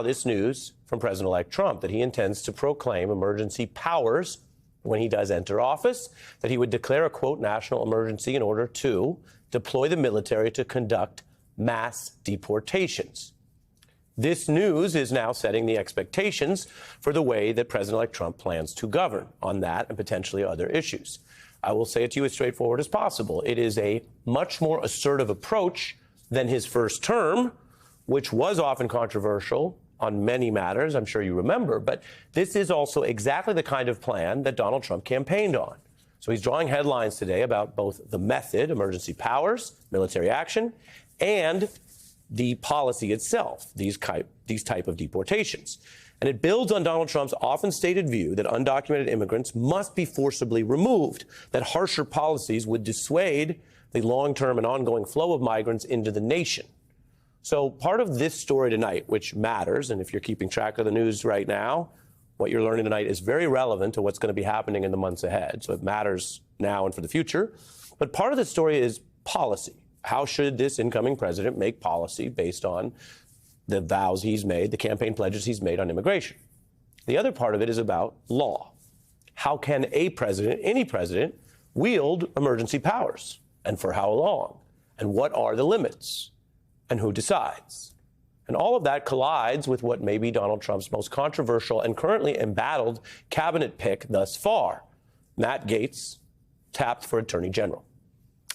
this news from President-elect Trump that he intends to proclaim emergency powers when he does enter office, that he would declare a, quote, national emergency in order to deploy the military to conduct mass deportations. This news is now setting the expectations for the way that President-elect Trump plans to govern on that and potentially other issues. I will say it to you as straightforward as possible. It is a much more assertive approach than his first term, which was often controversial on many matters, I'm sure you remember. But this is also exactly the kind of plan that Donald Trump campaigned on. So he's drawing headlines today about both the method, emergency powers, military action, and the policy itself, these type of deportations. And it builds on Donald Trump's often stated view that undocumented immigrants must be forcibly removed, that harsher policies would dissuade the long-term and ongoing flow of migrants into the nation. So part of this story tonight, which matters, and if you're keeping track of the news right now, what you're learning tonight is very relevant to what's going to be happening in the months ahead. So it matters now and for the future. But part of the story is policy. How should this incoming president make policy based on the vows he's made, the campaign pledges he's made on immigration? The other part of it is about law. How can a president, any president, wield emergency powers? And for how long? And what are the limits? And who decides? And all of that collides with what may be Donald Trump's most controversial and currently embattled cabinet pick thus far, Matt Gaetz, tapped for Attorney General.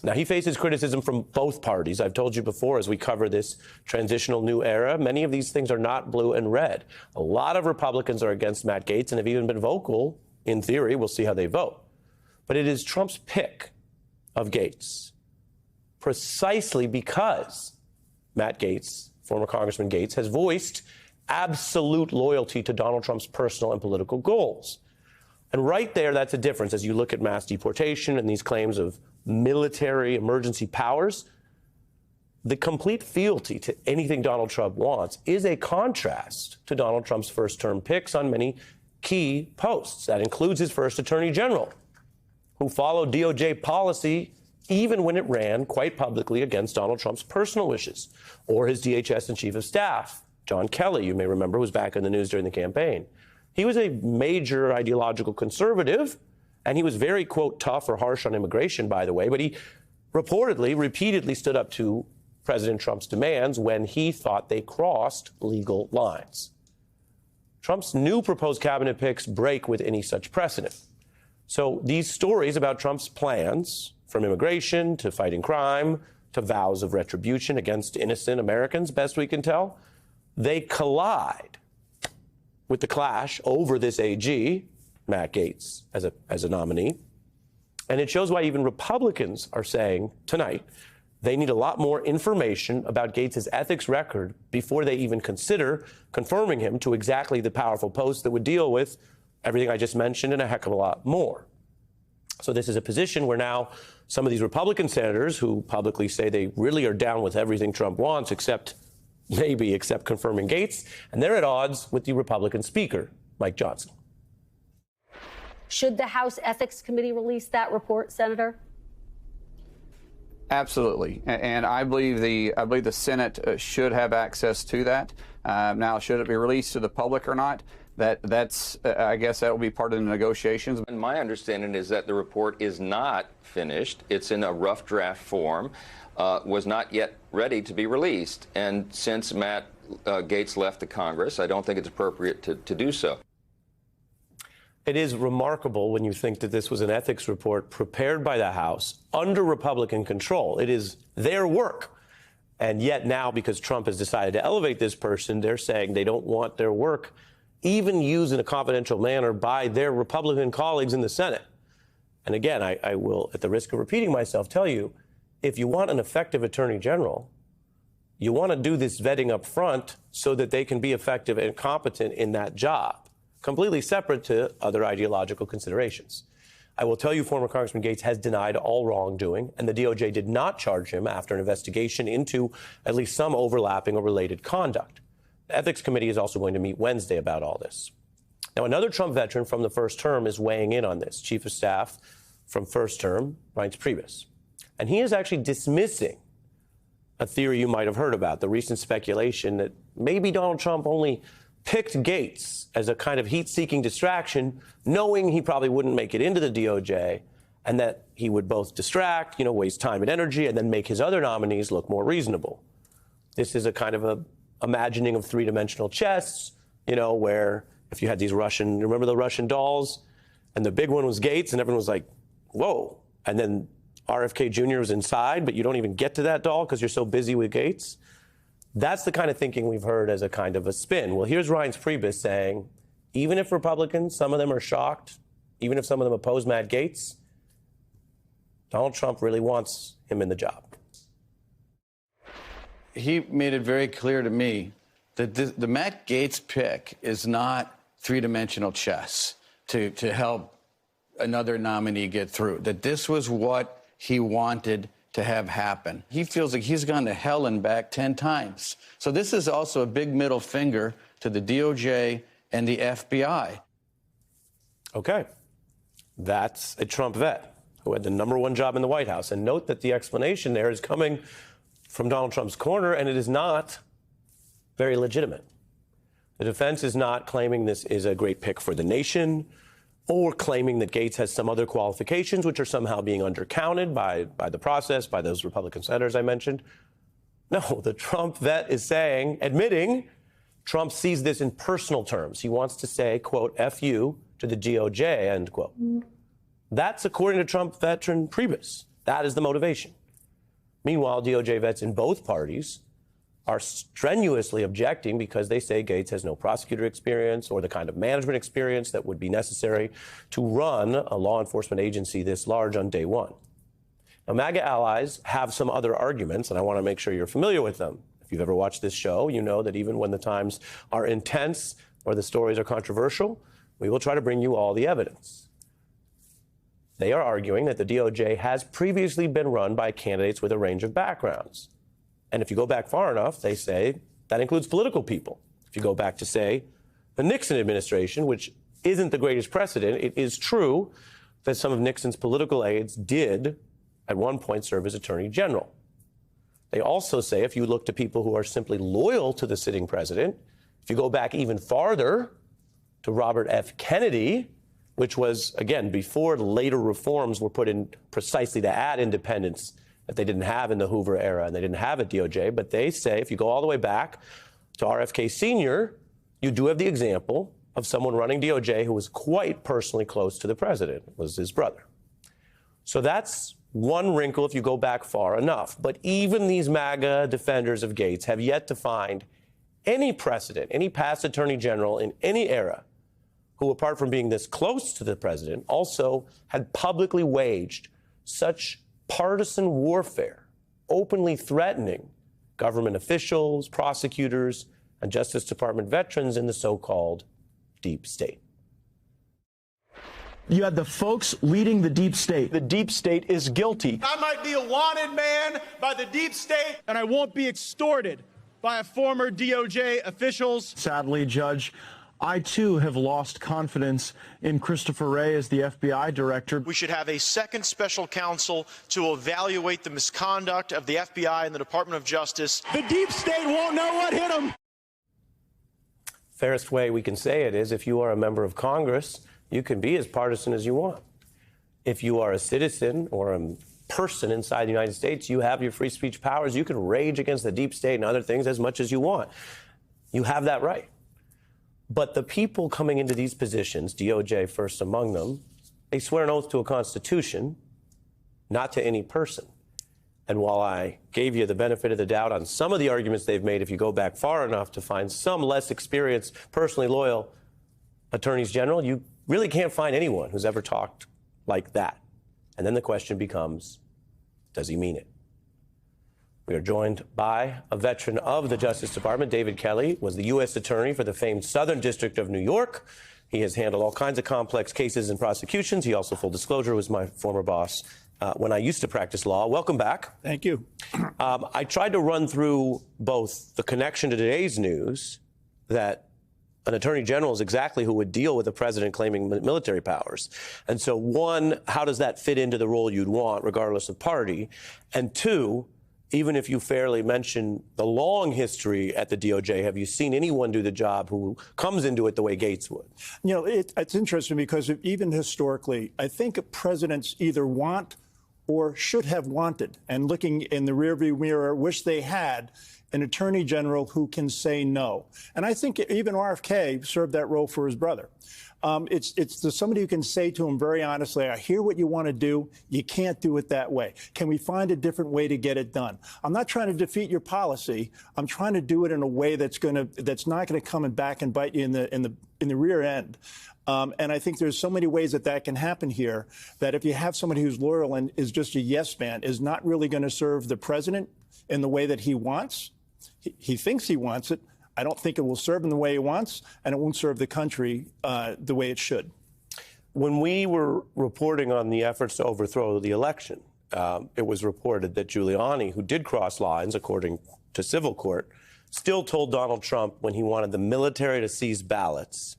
Now, he faces criticism from both parties. I've told you before, as we cover this transitional new era, many of these things are not blue and red. A lot of Republicans are against Matt Gaetz and have even been vocal, in theory. We'll see how they vote. But it is Trump's pick of Gaetz, precisely because Matt Gaetz, former Congressman Gaetz, has voiced absolute loyalty to Donald Trump's personal and political goals. And right there, that's a difference as you look at mass deportation and these claims of military emergency powers. The complete fealty to anything Donald Trump wants is a contrast to Donald Trump's first-term picks on many key posts. That includes his first attorney general, who followed DOJ policy even when it ran quite publicly against Donald Trump's personal wishes, or his DHS and chief of staff, John Kelly, you may remember, was back in the news during the campaign. He was a major ideological conservative, and he was very, quote, tough or harsh on immigration, by the way, but he reportedly, repeatedly stood up to President Trump's demands when he thought they crossed legal lines. Trump's new proposed cabinet picks break with any such precedent. So these stories about Trump's plans, from immigration to fighting crime to vows of retribution against innocent Americans, best we can tell, they collide with the clash over this AG, Matt Gaetz, as a nominee. And it shows why even Republicans are saying tonight they need a lot more information about Gaetz's ethics record before they even consider confirming him to exactly the powerful post that would deal with everything I just mentioned and a heck of a lot more. So this is a position where now some of these Republican senators who publicly say they really are down with everything Trump wants, except confirming Gaetz, and they're at odds with the Republican Speaker, Mike Johnson. Should the House Ethics Committee release that report, Senator? Absolutely, and I believe the Senate should have access to that. Now, should it be released to the public or not? That's I guess that will be part of the negotiations. And my understanding is that the report is not finished. It's in a rough draft form, was not yet ready to be released. And since Matt Gaetz left the Congress, I don't think it's appropriate to do so. It is remarkable when you think that this was an ethics report prepared by the House under Republican control. It is their work. And yet now, because Trump has decided to elevate this person, they're saying they don't want their work even used in a confidential manner by their Republican colleagues in the Senate. And again, I will, at the risk of repeating myself, tell you, if you want an effective attorney general, you want to do this vetting up front so that they can be effective and competent in that job, completely separate to other ideological considerations. I will tell you, former Congressman Gaetz has denied all wrongdoing, and the DOJ did not charge him after an investigation into at least some overlapping or related conduct. The Ethics Committee is also going to meet Wednesday about all this. Now, another Trump veteran from the first term is weighing in on this, Chief of Staff from first term, Reince Priebus. And he is actually dismissing a theory you might have heard about, the recent speculation that maybe Donald Trump only picked Gates as a kind of heat-seeking distraction, knowing he probably wouldn't make it into the DOJ, and that he would both distract, waste time and energy, and then make his other nominees look more reasonable. This is a kind of a imagining of three-dimensional chess, where if you had these remember the Russian dolls? And the big one was Gates, and everyone was like, whoa. And then RFK Jr. was inside, but you don't even get to that doll because you're so busy with Gates. That's the kind of thinking we've heard as a kind of a spin. Well, here's Reince Priebus saying, even if Republicans, some of them are shocked, even if some of them oppose Matt Gaetz, Donald Trump really wants him in the job. He made it very clear to me that the Matt Gaetz pick is not three-dimensional chess to help another nominee get through, that this was what he wanted to have happen. He feels like he's gone to hell and back 10 times. So this is also a big middle finger to the DOJ and the FBI. Okay. That's a Trump vet who had the #1 job in the White House. And note that the explanation there is coming from Donald Trump's corner, and it is not very legitimate. The defense is not claiming this is a great pick for the nation or claiming that Gaetz has some other qualifications which are somehow being undercounted by the process, by those Republican senators I mentioned. No, the Trump vet is admitting Trump sees this in personal terms. He wants to say, quote, F you to the DOJ, end quote. That's according to Trump veteran Priebus. That is the motivation. Meanwhile, DOJ vets in both parties are strenuously objecting because they say Gaetz has no prosecutor experience or the kind of management experience that would be necessary to run a law enforcement agency this large on day one. Now, MAGA allies have some other arguments, and I want to make sure you're familiar with them. If you've ever watched this show, you know that even when the times are intense or the stories are controversial, we will try to bring you all the evidence. They are arguing that the DOJ has previously been run by candidates with a range of backgrounds. And if you go back far enough, they say that includes political people. If you go back to, say, the Nixon administration, which isn't the greatest precedent, it is true that some of Nixon's political aides did at one point serve as attorney general. They also say if you look to people who are simply loyal to the sitting president, if you go back even farther to Robert F. Kennedy, which was, again, before the later reforms were put in precisely to add independence that they didn't have in the Hoover era and they didn't have at DOJ. But they say if you go all the way back to RFK Sr., you do have the example of someone running DOJ who was quite personally close to the president. It was his brother. So that's one wrinkle if you go back far enough. But even these MAGA defenders of Gaetz have yet to find any precedent, any past attorney general in any era who, apart from being this close to the president, also had publicly waged such partisan warfare, openly threatening government officials, prosecutors, and Justice Department veterans in the so-called deep state. You had the folks leading the deep state. The deep state is guilty. I might be a wanted man by the deep state, and I won't be extorted by a former DOJ officials. Sadly, Judge, I, too, have lost confidence in Christopher Wray as the FBI director. We should have a second special counsel to evaluate the misconduct of the FBI and the Department of Justice. The deep state won't know what hit them. Fairest way we can say it is if you are a member of Congress, you can be as partisan as you want. If you are a citizen or a person inside the United States, you have your free speech powers. You can rage against the deep state and other things as much as you want. You have that right. But the people coming into these positions, DOJ first among them, they swear an oath to a constitution, not to any person. And while I gave you the benefit of the doubt on some of the arguments they've made, if you go back far enough to find some less experienced, personally loyal attorneys general, you really can't find anyone who's ever talked like that. And then the question becomes, does he mean it? We are joined by a veteran of the Justice Department. David Kelly was the U.S. Attorney for the famed Southern District of New York. He has handled all kinds of complex cases and prosecutions. He also, full disclosure, was my former boss when I used to practice law. Welcome back. Thank you. I tried to run through both the connection to today's news, that an attorney general is exactly who would deal with a president claiming military powers. And so, one, how does that fit into the role you'd want, regardless of party? And two, even if you fairly mention the long history at the DOJ, have you seen anyone do the job who comes into it the way Gates would? You know, it's interesting because even historically, I think presidents either want or should have wanted, and looking in the rearview mirror, wish they had an attorney general who can say no. And I think even RFK served that role for his brother. It's somebody who can say to him very honestly, I hear what you want to do. You can't do it that way. Can we find a different way to get it done? I'm not trying to defeat your policy. I'm trying to do it in a way that's not going to come and back and bite you in the rear end. And I think there's so many ways that can happen here, that if you have somebody who's loyal and is just a yes man, is not really going to serve the president in the way that he wants. He thinks he wants it. I don't think it will serve him the way he wants, and it won't serve the country the way it should. When we were reporting on the efforts to overthrow the election, it was reported that Giuliani, who did cross lines, according to civil court, still told Donald Trump when he wanted the military to seize ballots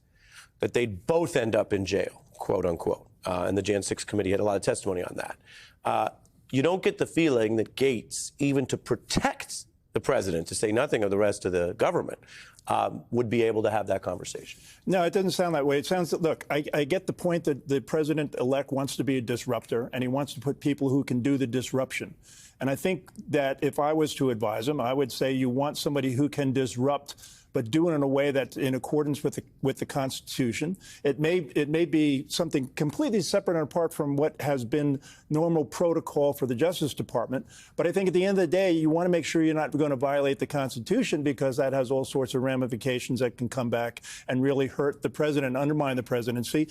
that they'd both end up in jail, quote unquote. And the Jan 6 committee had a lot of testimony on that. You don't get the feeling that Gates, even to protect the president, to say nothing of the rest of the government, would be able to have that conversation. No, it doesn't sound that way. It sounds, look, I get the point that the president-elect wants to be a disruptor, and he wants to put people who can do the disruption. And I think that if I was to advise him, I would say you want somebody who can disrupt, but do it in a way that's in accordance with the Constitution. It may be something completely separate and apart from what has been normal protocol for the Justice Department. But I think at the end of the day, you want to make sure you're not going to violate the Constitution, because that has all sorts of ramifications that can come back and really hurt the president, undermine the presidency.